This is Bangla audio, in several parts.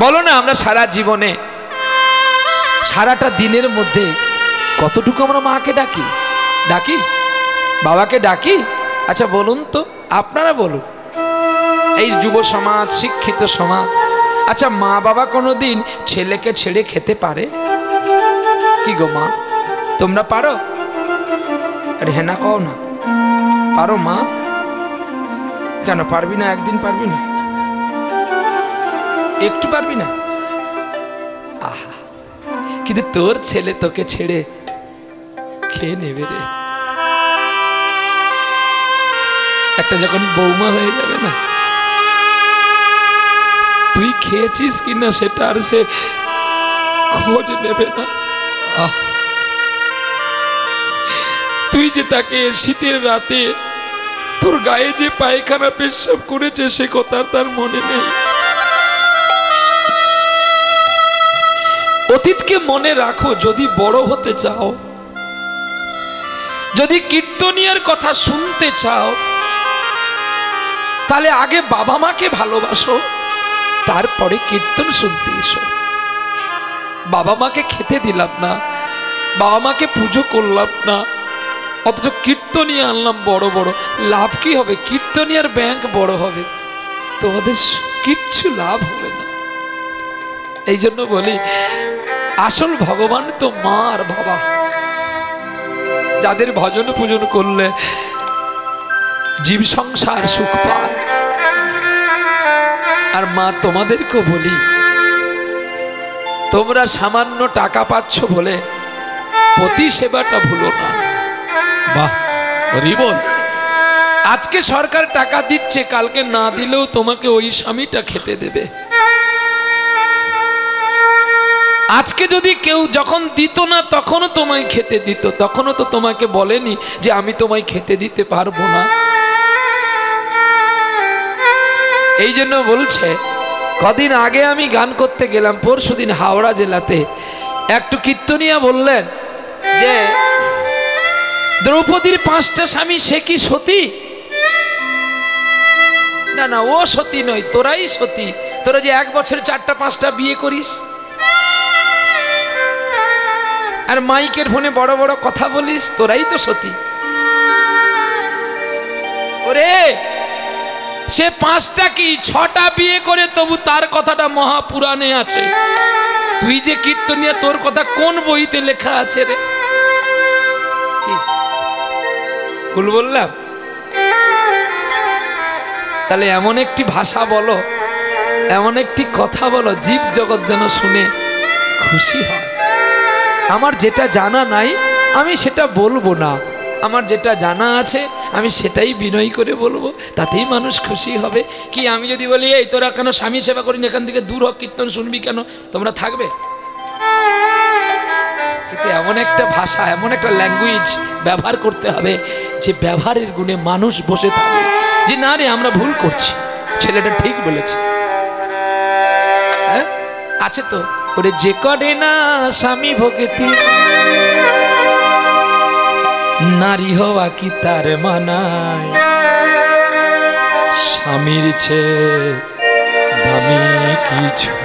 বলো না আমরা সারা জীবনে সারাটা দিনের মধ্যে কতটুকু আমরা মাকে ডাকি, ডাকি বাবাকে ডাকি? আচ্ছা বলুন তো, আপনারা বলুন, এই যুব সমাজ, শিক্ষিত সমাজ, আচ্ছা মা বাবা কোনোদিন ছেলেকে ছেড়ে খেতে পারে কি গো মা? তোমরা পারো? আরে হ্যাঁ না কও না, পারো মা? কেন পারবি না? একদিন পারবি না? একটু পারবি না? আহা, কিন্তু তোর ছেলে তোকে ছেড়ে খেয়ে নেবে রে। একটা যখন বৌমা হয়ে যাবে না, তুই খেয়েছিস কিনা সেটা আর সে খোঁজ নেবে না। তুই যে তাকে শীতের রাতে তোর গায়ে যে পায়খানা পেশাব করেছে সে কথা তার মনে নেই। অতীতকে মনে রাখো যদি বড় হতে চাও, যদি কীর্তনিয়ার কথা শুনতে চাও, তাহলে আগে বাবা মাকে ভালোবাসো, তারপরে কীর্তন শুনতে এসো। বাবা মাকে খেতে দিলাম না, বাবা মাকে পুজো করলাম না, অথচ কীর্তনিয়া আনলাম বড় বড়, লাভ কি হবে? কীর্তনিয়ার ব্যাংক বড় হবে, তোমাদের কিচ্ছু লাভ হবে না। এই জন্য বলি আসল ভগবান তো মা আর বাবা। যাদের ভজন পূজন করলে জীব সংসার সুখ পায়। আর মা তোমাদেরকেও বলি, তোমরা সামান্য টাকা পাচ্ছ বলে পতি সেবাটা ভুলো না। বাহ, বল। আজকে সরকার টাকা দিচ্ছে, কালকে না দিলেও তোমাকে ওই স্বামীটা খেতে দেবে। আজকে যদি কেউ যখন দিত না তখনও তোমায় খেতে দিত, তখনও তো তোমাকে বলেনি যে আমি তোমায় খেতে দিতে পারবো না। এই জন্য বলছে, কদিন আগে আমি গান করতে গেলাম, পরশুদিন হাওড়া জেলাতে একটু কীর্তনিয়া বললেন যে দ্রৌপদীর 5টা স্বামী, সে কি সতী? না না, ও সতী নয়, তোরাই সতী। তোরা যে 1 বছরে 4টা 5টা বিয়ে করিস আর মাইকের ফোনে বড় বড় কথা বলিস, তোরাই তো সতী। ওরে সে 5টা কি 6টা বিয়ে করে তবু তার কথাটা মহাপুরাণে আছে। তুই যে কীর্তনিয়া, তোর কথা কোন বইতে লেখা আছে রে? ভুল বললাম? তাহলে এমন একটি ভাষা বলো, এমন একটি কথা বলো, জীব জগৎ যেন শুনে খুশি হয়। আমার যেটা জানা নাই আমি সেটা বলবো না, আমার যেটা জানা আছে আমি সেটাই বিনয় করে বলবো, তাতেই মানুষ খুশি হবে। কি আমি যদি বলি এই তোরা কেন স্বামী সেবা করিনি, এখান থেকে দূর হোক, কীর্তন শুনবি কেন, তোমরা থাকবে? কিন্তু এমন একটা ভাষা, এমন একটা ল্যাঙ্গুয়েজ ব্যবহার করতে হবে যে ব্যবহারের গুণে মানুষ বসে থাকবে যে না রে আমরা ভুল করছি, ছেলেটা ঠিক বলেছে। হ্যাঁ আছে তো, ওরে যে করে না স্বামী ভক্তি, নারী হওয়া কি তার মানায়, স্বামীর চেয়ে দামি কিছু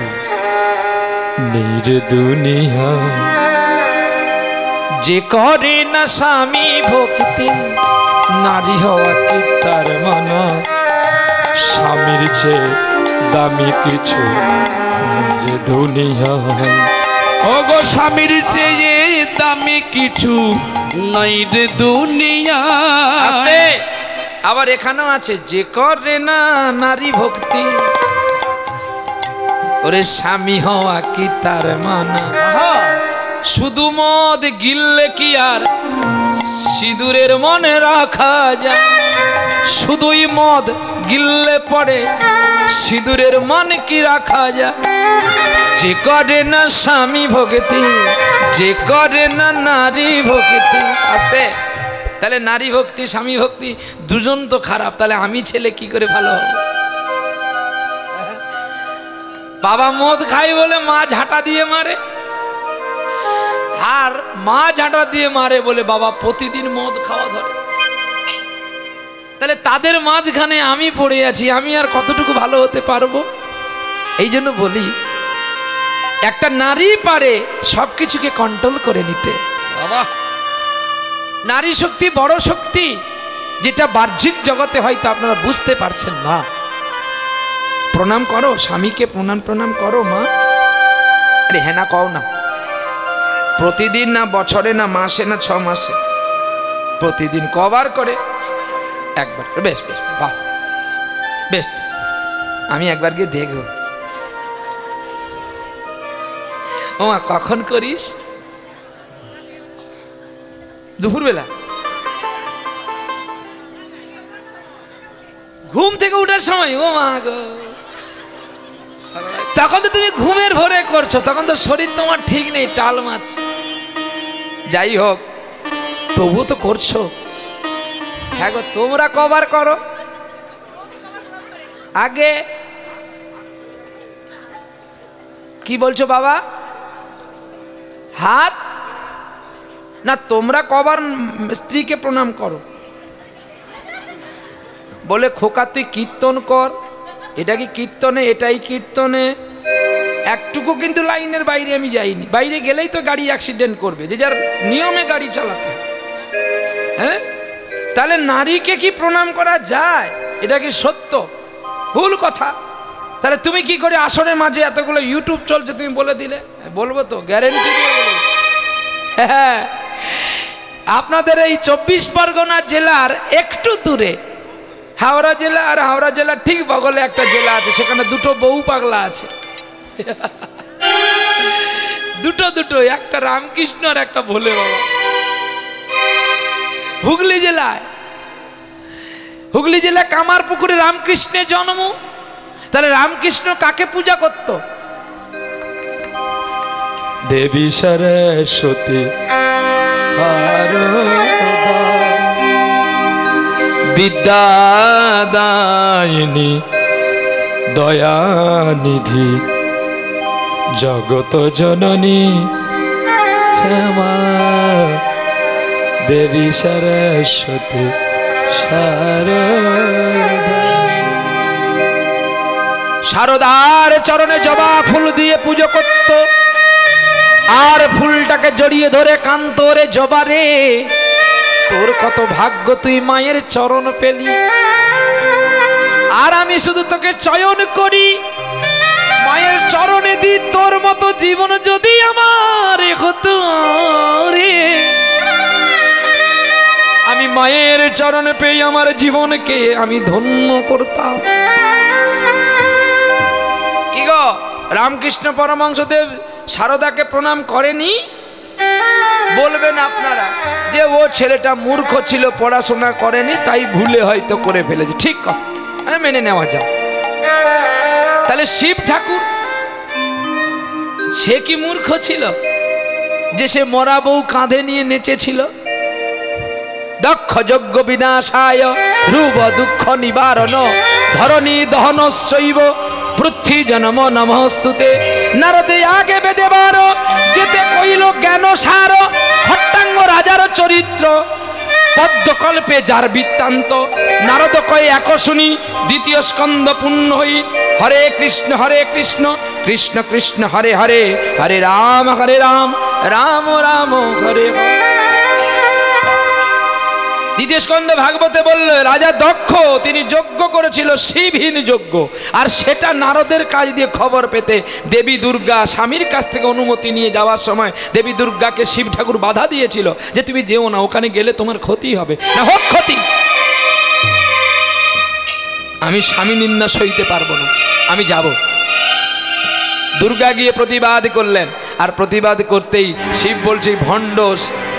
নেই রে দুনিয়ায়। যে করে না স্বামী ভক্তি, নারী হওয়া কি তার মানায়, স্বামীর চেয়ে দামি কিছু রে দুনিয়ায়। ওগো স্বামীর চেয়ে দামি কিছু নাই রে দুনিয়ায়। আবার এখানেও আছে, যে করে না নারী ভক্তি, ওরে স্বামী হওয়া কি তার মানা। শুধু মদ গিললে কি আর সিঁদুরের মনে রাখা যায়? শুধুই মদ গিললে পরে সিঁদুরের মনে কি রাখা যায়? যে করে না স্বামী ভক্তি, যে করে না নারী ভক্তি। আছে তাহলে নারী ভক্তি স্বামী ভক্তি দুজন তো খারাপ, তাহলে আমি ছেলে কি করে ভালো হব? বাবা মদ খাই বলে মা ঝাঁটা দিয়ে মারে, আর মা ঝাঁটা দিয়ে মারে বলে বাবা প্রতিদিন মদ খাওয়া ধরে। তাহলে তাদের মাঝখানে আমি পড়ে আছি, আমি আর কতটুকু ভালো হতে পারবো? এই জন্য বলি একটা নারী পারে সবকিছুকে কন্ট্রোল করে নিতে। বাবা, নারী শক্তি বড় শক্তি, যেটা বাহ্যিক জগতে হয়তো আপনারা বুঝতে পারছেন না। প্রণাম করো স্বামীকে, প্রণাম করো মা। আরে হ্যাঁ না কও না, প্রতিদিন না, বছরে না, মাসে না, 6 মাসে, প্রতিদিন কবার করে? একবার করে। বেশ বেশ, বাহ বেশ, আমি একবার গিয়ে দেখব। ও মা, কখন করিস? দুপুরবেলা ঘুম থেকে উঠার সময়? ও মা গো, তখন তো তুমি ঘুমের ভরে করছো, তখন তো শরীর তোমার ঠিক নেই, টাল মারছে। যাই হোক, তবু তো করছো। হ্যাঁ গো, তোমরা কবার করো? আগে কি বলছো বাবা? হাত না, তোমরা কবার স্ত্রীকে প্রণাম করো? বলে খোকা তুই কীর্তন কর। এটা কি কীর্তনে? এটাই কীর্তনে। একটুকু কিন্তু লাইনের বাইরে আমি যাইনি। বাইরে গেলেই তো গাড়ি অ্যাক্সিডেন্ট করবে, যে যার নিয়মে গাড়ি চালাতে। হ্যাঁ, তাহলে নারীকে কি প্রণাম করা যায়? এটা কি সত্য? ভুল কথা। তাহলে তুমি কি করে আসনের মাঝে এতগুলো ইউটিউব চলছে তুমি বলে দিলে? বলবো তো, গ্যারেন্টি দিয়ে বলবো। হ্যাঁ, আপনাদের এই 24 পরগনা জেলার একটু দূরে হাওড়া জেলা, আর হাওড়া জেলার ঠিক বগলে একটা জেলা আছে, সেখানে দুটো বউ পাগলা আছে। দুটো, একটা রামকৃষ্ণ আর একটা ভোলে বাবা। হুগলি জেলায় কামারপুকুরে রামকৃষ্ণের জন্ম। তাহলে রামকৃষ্ণ কাকে পূজা করত? দেবী সরস্বতী সারদা বিদ্যাদায়িনী দয়ানিধি জগত জননী শ্যামা দেবী সরস্বতী শারদার চরণে জবা ফুল দিয়ে পুজো করত, আর ফুলটাকে জড়িয়ে ধরে কান্ত, রে জবা রে, তোর কত ভাগ্য তুই মায়ের চরণ পেলি, আর আমি শুধু তোকে চয়ন করি, মায়ের চরণে দি তোর মতো জীবন যদি আমার হতো রে। আমি মায়ের চরণে পেয়ে আমার জীবনকে আমি ধন্য করতাম। কি গো, রামকৃষ্ণ পরমহংসদেব শারদাকে প্রণাম করেনি? বলবেন আপনারা যে ও ছেলেটা মূর্খ ছিল, পড়াশোনা করেনি, তাই ভুলে হয়তো করে ফেলেছে। ঠিক কথা, মেনে নেওয়া যায়। তাহলে শিব ঠাকুর সে কি মূর্খ ছিল যে সে মরা বউ কাঁধে নিয়ে নেচেছিল? দক্ষ যজ্ঞ বিনাশায় রূপ দুঃখ নিবারণ ধরণী দহন শৈব পৃথ্বী জনম নমস্তুতে। নারদে আগে বেদে বার যেতে কইল জ্ঞান সার, হট্টাঙ্গ রাজার চরিত্র পদ্মকল্পে যার বৃত্তান্ত। নারদ কয়ে এক শুনি দ্বিতীয় স্কন্ধ পূর্ণ হই। হরে কৃষ্ণ কৃষ্ণ কৃষ্ণ হরে হরে, হরে রাম রাম রাম হরে হরে। দ্বিতীয় স্কন্ধে ভাগবতে বলল রাজা দক্ষ তিনি যজ্ঞ করেছিল, শিবহীন যজ্ঞ, আর সেটা নারদের কাজ দিয়ে খবর পেতে দেবী দুর্গা স্বামীর কাছ থেকে অনুমতি নিয়ে যাওয়ার সময় দেবী দুর্গাকে শিব ঠাকুর বাধা দিয়েছিল যে তুমি যেও না, ওখানে গেলে তোমার ক্ষতি হবে। না হোক ক্ষতি, আমি স্বামী নিন্দা সইতে পারবো না, আমি যাব। দুর্গা গিয়ে প্রতিবাদ করলেন, আর প্রতিবাদ করতেই শিব বলছে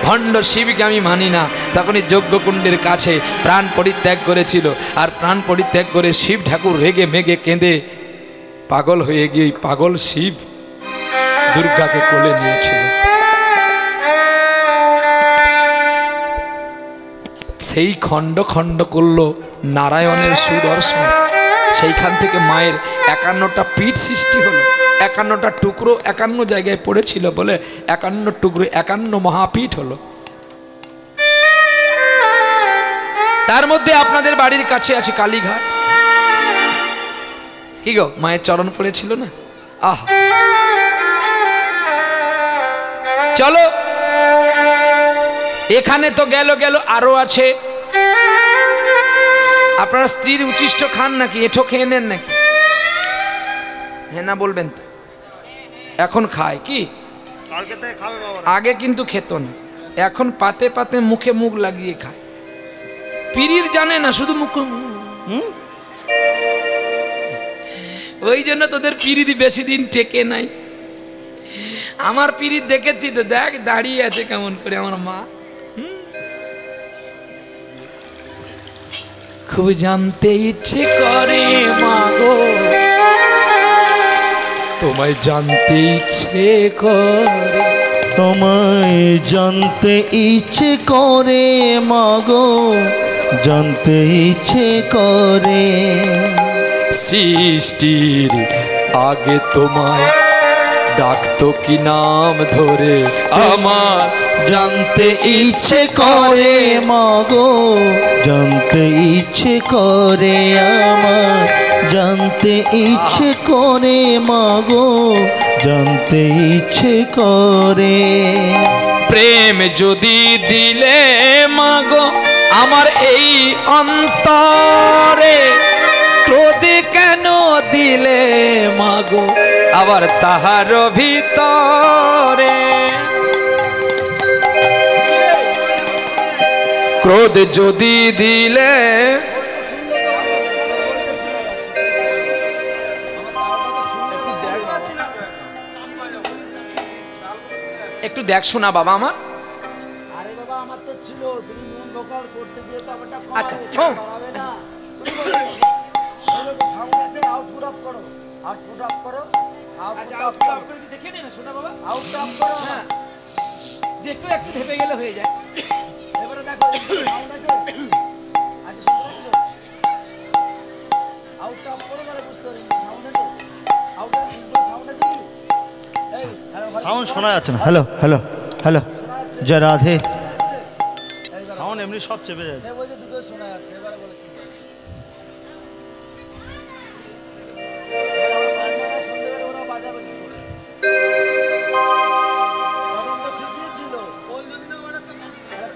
ভণ্ড শিবকে আমি মানি না। তখনই যজ্ঞকুণ্ডের কাছে প্রাণ পরিত্যাগ করেছিল, আর প্রাণ পরিত্যাগ করে শিব ঠাকুর রেগে মেগে কেঁদে পাগল হয়ে গিয়ে পাগল শিব দুর্গাকে কোলে নিয়েছিল। সেই খণ্ড খণ্ড করলো নারায়ণের সুদর্শন। সেইখান থেকে মায়ের 51টা পিঠ সৃষ্টি হলো, 51টা টুকরো 51 জায়গায় পড়েছিল বলে 51 টুকরো 51 মহাপীঠ হলো। তার মধ্যে আপনাদের বাড়ির কাছে আছে কালীঘাট। কি গো, মায়ের চরণ পড়েছিল না? আহ, চলো, এখানে তো গেল গেল, আরো আছে। আপনারা স্ত্রীর উচ্ছিষ্ট খান নাকি? এঁঠো খেয়ে নেন নাকি? হ্যাঁ না বলবেন তো? এখন খায় কি? আগে কিন্তু খেত না, এখন পাতে পাতে মুখে মুখ লাগিয়ে খায়। পিরির জানে না, শুধু মুখ। ওই জন্য তোদের পিরিতি বেশি দিন টেকে নাই। আমার পিরিত দেখেছি তো, দেখ দাঁড়িয়ে আছে কেমন করে আমার মা। খুব জানতে ইচ্ছে করে মা গো, তোমায় জানতে ইচ্ছে করে, তোমায় জানতে ইচ্ছে করে মাগো, জানতে ইচ্ছে করে। সৃষ্টির আগে তোমায় ডাকতো কি নাম ধরে, আমার জানতে ইচ্ছে করে মাগো, জানতে ইচ্ছে করে আমার, জানতে ইচ্ছে করে মাগো, জানতে ইচ্ছে করে। প্রেম যদি দিলে মাগো আমার এই অন্তরে, ক্রোধে কেন দিলে মাগো আবার তাহার ভিতরে। ক্রোধ যদি দিলে, একটু দেখ শোনা বাবা আমার। আরে বাবা আমার তো ছিল, তুমি মন ভোকাল করতে গিয়ে তো আমারটা আচ্ছা, বাড়াবে না। তুমি সাউন্ড আছে, আউটপুট অফ করো, আউটপুট অফ করো, আউটপুট অফ করো, দেখে নে না শোনা বাবা, আউটপুট অফ করো। হ্যাঁ, যে একটু একটু ভেবে গেলে হয়ে যায়। এবারে দেখো সাউন্ড আছে, আচ্ছা শুনতে পাচ্ছ? আউটটা অফ করো, তাহলে বুঝতে পারবে সাউন্ড আছে। আউটটা সাউন্ড আছে কি? এই হ্যালো, সাউন্ড শোনা যাচ্ছে না। হ্যালো হ্যালো হ্যালো, জয় রাধে। সাউন্ড এমনি সব চেপে যাচ্ছে। সে বলছে দুটো শোনা যাচ্ছে, এবারে বলে কি করে? সন্ধ্যেবেলা ওরা বাজাবে কি করে? তখন তো ঠিকই ছিল, ওই যদি না মানে তো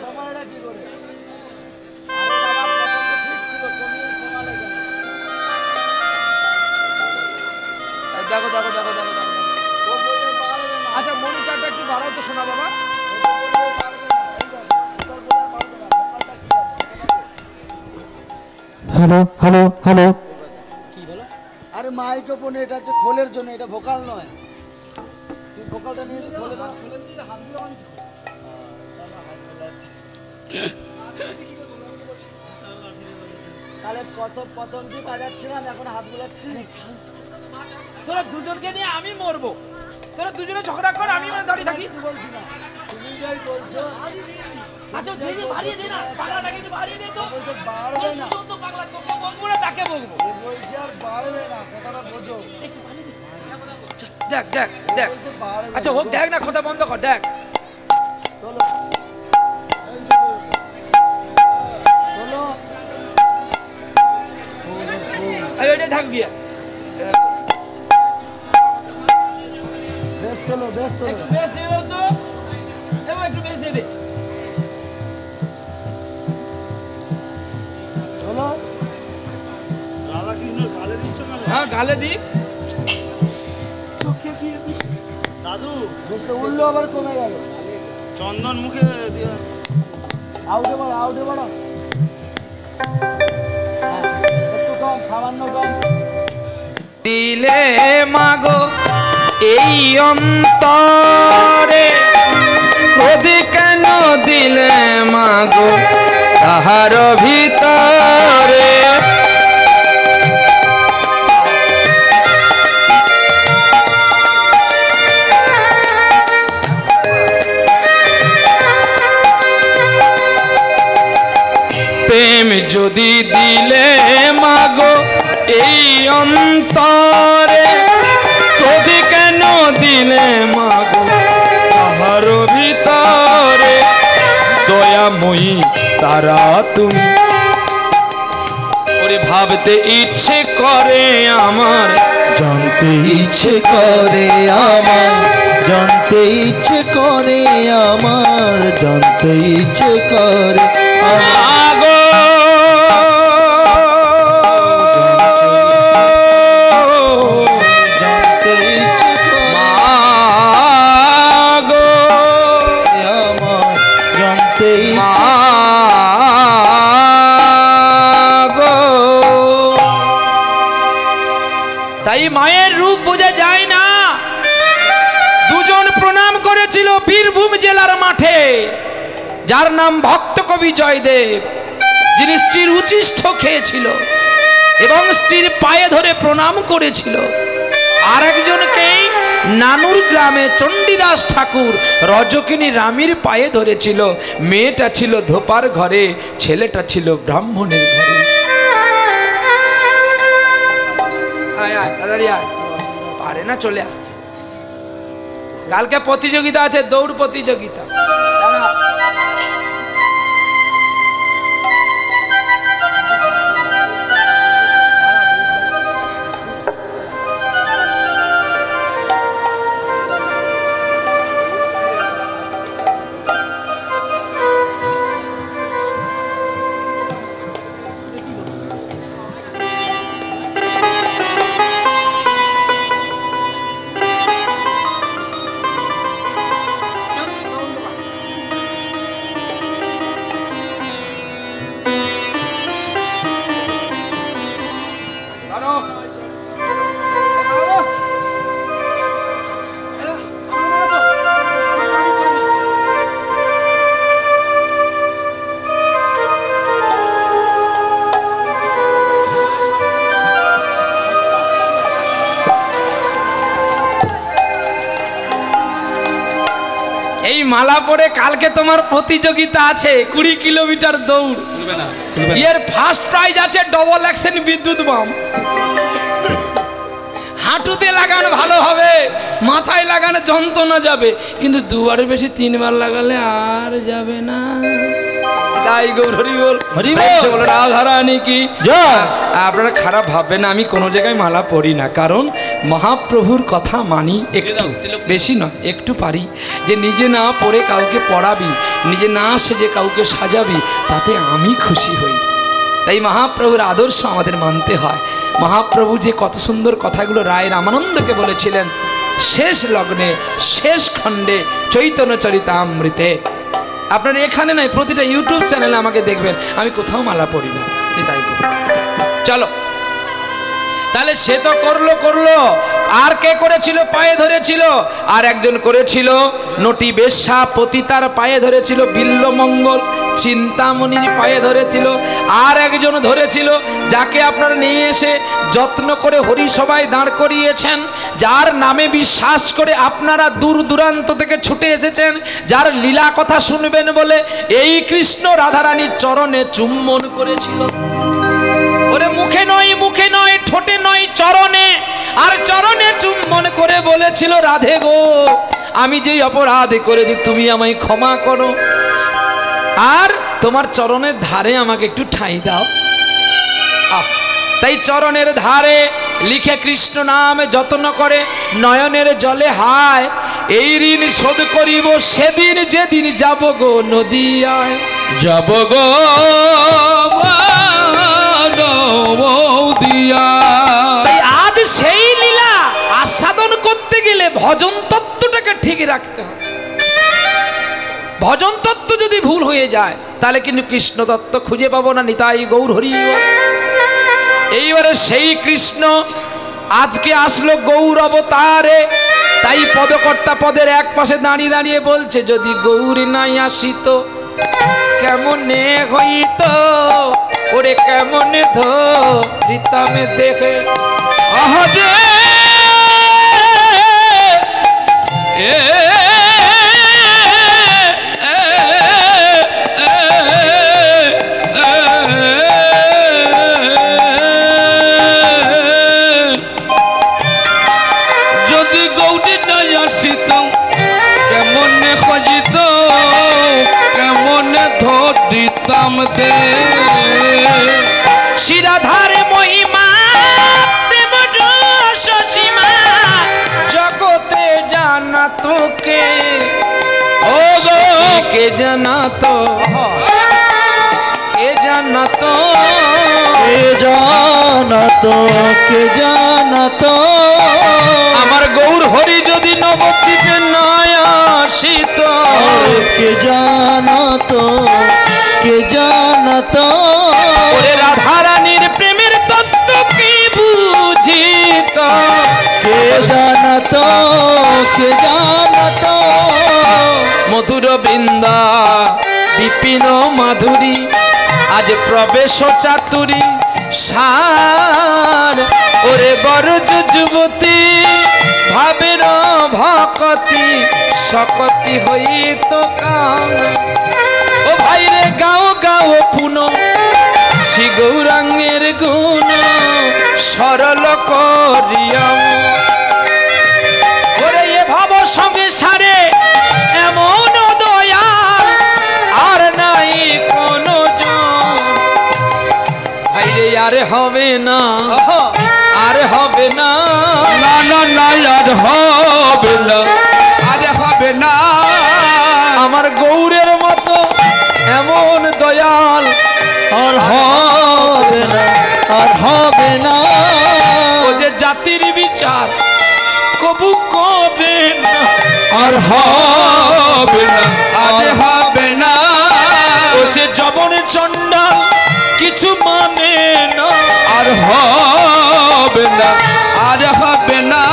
কমালে কি করে? আরে বাবা তখন তো ঠিক ছিল, কমালে কেন? দেখো দেখো দেখো দেখো দেখো। ও বলতে পারবে না। আচ্ছা মনিটরটা একটু বাড়াও তো শোনা বাবা। হ্যালো হ্যালো হ্যালো, কি বলো? আরে মাইক্রোফোন, এটা হচ্ছে খোলের জন্য, এটা ভোকাল নয়। তুই ভোকালটা নিয়ে এসে খোলে দাও। তাহলে প্রথম কি বাজাচ্ছিলাম, এখন হাত বুলাচ্ছি। তোরা দুজনকে নিয়ে আমি মরবো, তোরা দুজনে ঝগড়া কর, আমি দাঁড়িয়ে থাকি। কিছু বলছি না, তুমি যাই বলছো। আচ্ছা দেখি বাড়িয়ে দে না, পাগলাটাকে একটু বাড়িয়ে দে তো। বলতে বাড়বে না, তোর তো পাগলা, তোকে বলবো না তাকে বলবো। ও বলছে আর বাড়বে না, কথাটা বোঝো। একটু বাড়িয়ে দে। দেখ দেখ দেখ, বলছে বাড়বে আচ্ছা না। হোক, দেখ না, কথা বন্ধ কর, দেখ। চলো এই যে চলো, এই ওইটাই থাকবি। বেশ চলো, বেশ চলো। একটু বেশ দিয়ে দাও তো, এবার একটু বেশ দিয়ে দে। চলো, হ্যাঁ গালে দি। দাদু বেশটা উঠলো আবার কমে গেল। চন্দন মুখে দিয়ে আউটে বাড়ো, আউটে বাড়ো। হ্যাঁ, একটু কম, সামান্য কম। দিলে মাগো এই অন্তরে, ক্রোধ কেন দিলে মাগো তাহার ভিতরে। প্রেম যদি দিলে মাগো এই অন্তরে, ক্রোধ কেন দিলে মাগো তাহার ভিতরে। দয়াময়ী তারা তুমি, ওরে ভাবতে ইচ্ছে করে আমার, জানতে ইচ্ছে করে আমার, জানতে ইচ্ছে করে আমার, জানতে ইচ্ছে করে মাগো জানতে ইচ্ছে করে মাগো আমার, জানতে ইচ্ছে মাগো। তাই মায়ের রূপ বোঝা যায় না। দুজন প্রণাম করেছিল বীরভূম জেলার মাঠে, যার নাম ভক্ত কবি জয়দেব, যিনি স্ত্রীর উচিষ্ঠ খেয়েছিল এবং স্ত্রীর পায়ে ধরে প্রণাম করেছিল। আর একজনকে নানুর গ্রামে চণ্ডীদাস ঠাকুর রজকিনী রামীর পায়ে ধরেছিল। মেয়েটা ছিল ধোপার ঘরে, ছেলেটা ছিল ব্রাহ্মণের ঘরে। আয় আয় তাড়াতাড়ি আয়, পারে না চলে আসতে। কালকে প্রতিযোগিতা আছে, দৌড় প্রতিযোগিতা। এই মালা পরে কালকে তোমার প্রতিযোগিতা আছে 20 কিলোমিটার দৌড়। এর ফার্স্ট প্রাইজ আছে ডবল অ্যাকশন বিদ্যুৎ বাম। হাঁটুতে লাগানো ভালো হবে, মাথায় লাগানো যন্ত্রণা যাবে, কিন্তু দুবারের বেশি 3 বার লাগালে আর যাবে না। তাই গৌর হরি বল, হরি বল। রাধারানী কি জয়। আপনারা খারাপ ভাববেন না, আমি কোনো জায়গায় মালা পড়ি না, কারণ মহাপ্রভুর কথা মানি, একটু বেশি নয় একটু পারি। যে নিজে না পড়ে কাউকে পড়াবি, নিজে না সেজে কাউকে সাজাবি, তাতে আমি খুশি হই। তাই মহাপ্রভুর আদর্শ আমাদের মানতে হয়। মহাপ্রভু যে কত সুন্দর কথাগুলো রায় রামানন্দকে বলেছিলেন শেষ লগ্নে শেষ খণ্ডে চৈতন্য চরিতামৃতে। আপনার এখানে নয়, প্রতিটা ইউটিউব চ্যানেলে আমাকে দেখবেন, আমি কোথাও মালা পড়ি না। তাই চলো, তাহলে সে তো করলো, আর কে করেছিল? পায়ে ধরেছিল। আর একজন করেছিল নটি বেশ্যা পতিতার পায়ে ধরেছিল, বিল্লমঙ্গল চিন্তামণির পায়ে ধরেছিল। আর একজন ধরেছিল যাকে আপনারা নিয়ে এসে যত্ন করে হরিসভায় দাঁড় করিয়েছেন, যার নামে বিশ্বাস করে আপনারা দূর দূরান্ত থেকে ছুটে এসেছেন, যার লীলা কথা শুনবেন বলে এই কৃষ্ণ রাধারানীর চরণে চুম্বন করেছিল। ওরে মুখে নয় ঠোঁটে নয়, চরণে। আর চরণে চুম্বন করে বলেছিল, রাধে গো, আমি যেই অপরাধ করেছি তুমি আমায় ক্ষমা করো, আর তোমার চরণের ধারে আমাকে একটু ঠাঁই দাও। তাই চরণের ধারে লিখে কৃষ্ণ নাম যত্ন করে নয়নের জলে হায়, এই ঋণ শোধ করিব সেদিন যেদিন যাব গো নদিয়ায়। যাব গো তাই আজ সেই লীলা আস্বাদন করতে গেলে ভজন তত্ত্বটাকে ঠিক রাখতে হবে। ভজন তত্ত্ব যদি ভুল হয়ে যায় তাহলে কিন্তু কৃষ্ণ তত্ত্ব খুঁজে পাবো না। নিতাই গৌর হরি। এইবারে সেই কৃষ্ণ আজকে আসলো গৌর অবতারে। তাই পদকর্তা পদের এক পাশে দাঁড়িয়ে দাঁড়িয়ে বলছে, যদি গৌর নাই আসিত কেমনে হইত, ওরে কেমনে ধরিতামে দেখে আহরে যদি গৌরী নাই আসিত কেমনে খজিত, কেমনে ধরিতাম দে। শিরাধারে মহিমা প্রেম রস সীমা জগতে জানা তো কে জানাতো, কে জানাতো, কে জানাতো, কে জানাতো আমার গৌর হরি যদি নবদ্বীপে নয় আসিত। কে জানাতো, কে জানাতো ওরে রাধা রানীর প্রেমের তত্ত্ব কি বুঝিত। কে জানাতো, কে জানাতো মধুর বৃন্দা বিপিন মাধুরী আজ প্রবেশ চাতুরী সার। ওরে বরজ যুবতী ভাবের ভকতি সকতি হইত কাম। ও ভাইরে গাও গাও পুন শ্রী গৌরাঙ্গের গুণ সরল করিয়া। ওরে এ ভাব সঙ্গে সারে এমন দয়া আর নাই কোনো জন। ভাইরে আর হবে না, আর হবে না, না না না আর হবে না, আর হবে না। আমার গৌরের মতো এমন দয়াল আর হবে না, আর হবে না। ও যে জাতির বিচার কবু করে না, আর হবে না, আর হবে না। ও সে জবন চণ্ডাল কিছু মানে না, আর হবে না, আর হবে না।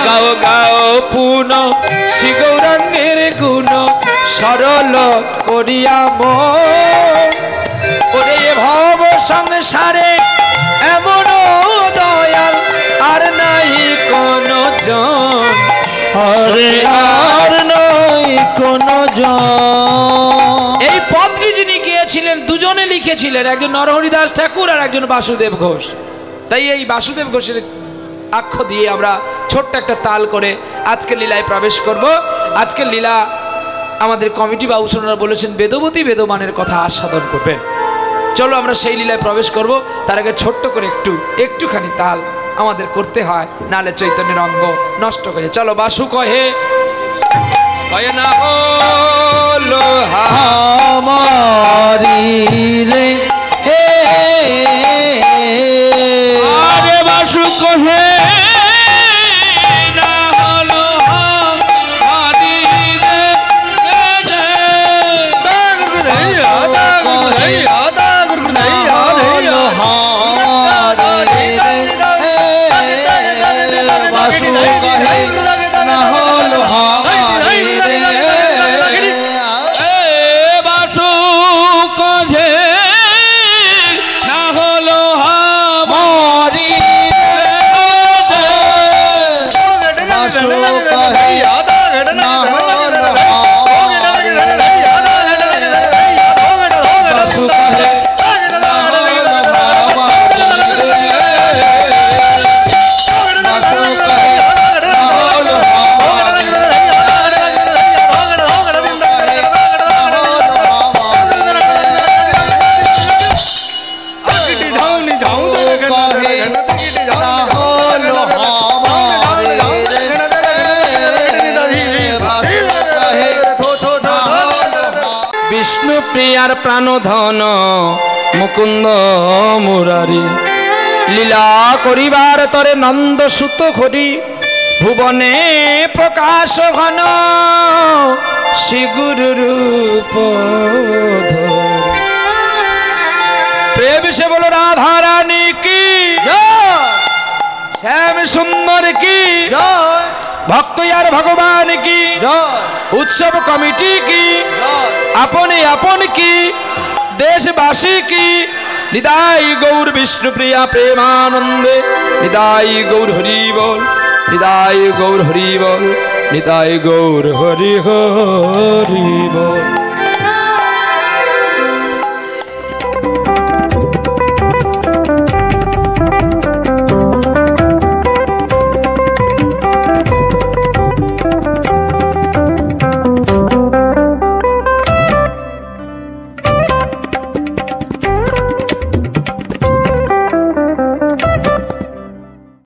গাও গাও পুন শ্রী গৌরাঙ্গের গুণ সরল করিয়া মন। ওরে এ ভব সংসারে এমন দয়াল আর নাই কোনো জন। আরে আর নয় কোনো জন। এই পত্রী যিনি গিয়েছিলেন দুজনে লিখেছিলেন, একজন নরহরিদাস ঠাকুর আর একজন বাসুদেব ঘোষ। তাই এই বাসুদেব ঘোষের আখ্য দিয়ে আমরা ছোট্ট একটা তাল করে আজকের লীলায় প্রবেশ করব। আজকের লীলা আমাদের কমিটি বা উৎসবরা বলেছেন বেদবতী বেদমানের কথা আস্বাদন করবেন। চলো আমরা সেই লীলায় প্রবেশ করব। তার আগে ছোট্ট করে একটুখানি তাল আমাদের করতে হয়, নালে চৈতন্যের অঙ্গ নষ্ট হয়ে। চলো বাসু কহে কয়ে না হলো আমারি রে হে আরে বাসু কহে না হলো হারি রে রে। হলো হারি রে বাসু কহে না হলো হারি রে। এ বাসু কহে না হলো মারি বাসু কহে না হলো হারি রে। বাসু কহে বিষ্ণু প্রিয়ার প্রাণধন মুকুন্দ মুরারি লীলা করিবার তরে নন্দ সুত ঘরি ভুবনে প্রকাশ ঘন শ্রী গুরু রূপ প্রেম সে বলো রাধা রানী কি শ্যাম সুন্দর কি ভক্ত আর ভগবান কি उत्सव कमिटी की अपने अपन की देशवासी की निदाई गौर विष्णु प्रिया प्रेमानंदे निदाई गौर हरि बोल निदाई गौर हरि बोल निदाई गौर हरि हरि बोल।